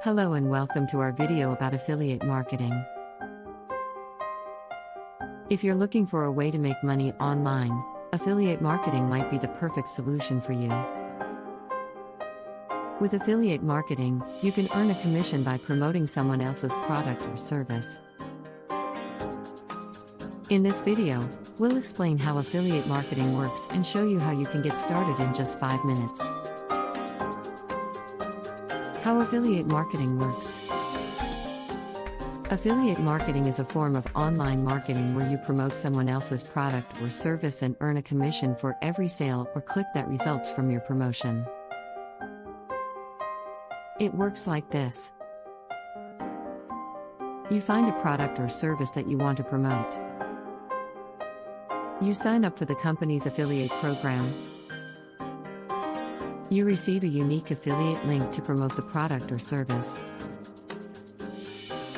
Hello and welcome to our video about affiliate marketing. If you're looking for a way to make money online, affiliate marketing might be the perfect solution for you. With affiliate marketing, you can earn a commission by promoting someone else's product or service. In this video, we'll explain how affiliate marketing works and show you how you can get started in just 5 minutes. How affiliate marketing works. Affiliate marketing is a form of online marketing where you promote someone else's product or service and earn a commission for every sale or click that results from your promotion. It works like this. You find a product or service that you want to promote. You sign up for the company's affiliate program. You receive a unique affiliate link to promote the product or service.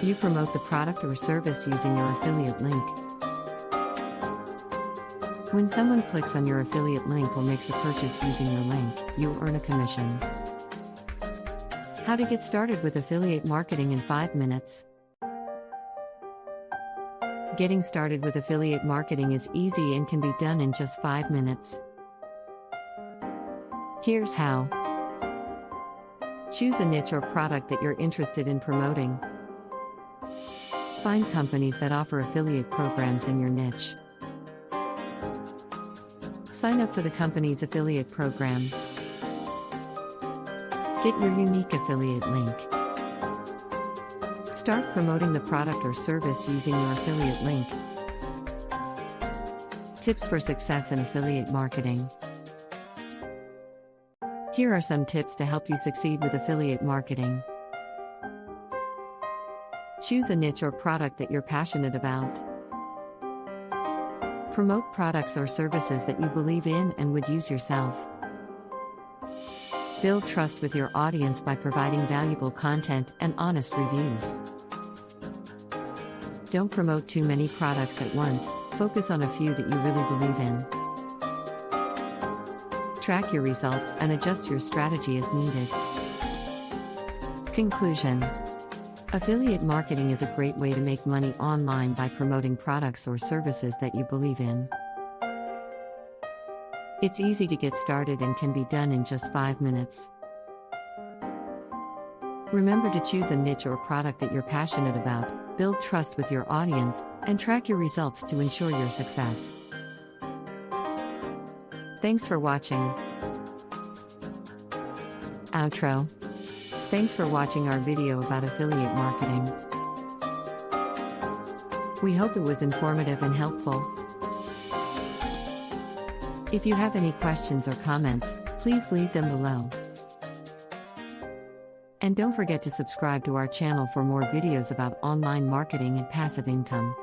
You promote the product or service using your affiliate link. When someone clicks on your affiliate link or makes a purchase using your link, you'll earn a commission. How to get started with affiliate marketing in 5 minutes. Getting started with affiliate marketing is easy and can be done in just 5 minutes. Here's how. Choose a niche or product that you're interested in promoting. Find companies that offer affiliate programs in your niche. Sign up for the company's affiliate program. Get your unique affiliate link. Start promoting the product or service using your affiliate link. Tips for success in affiliate marketing. Here are some tips to help you succeed with affiliate marketing. Choose a niche or product that you're passionate about. Promote products or services that you believe in and would use yourself. Build trust with your audience by providing valuable content and honest reviews. Don't promote too many products at once, focus on a few that you really believe in. Track your results and adjust your strategy as needed. Conclusion. Affiliate marketing is a great way to make money online by promoting products or services that you believe in. It's easy to get started and can be done in just 5 minutes. Remember to choose a niche or product that you're passionate about, build trust with your audience, and track your results to ensure your success. Thanks for watching. Outro. Thanks for watching our video about affiliate marketing. We hope it was informative and helpful. If you have any questions or comments, please leave them below. And don't forget to subscribe to our channel for more videos about online marketing and passive income.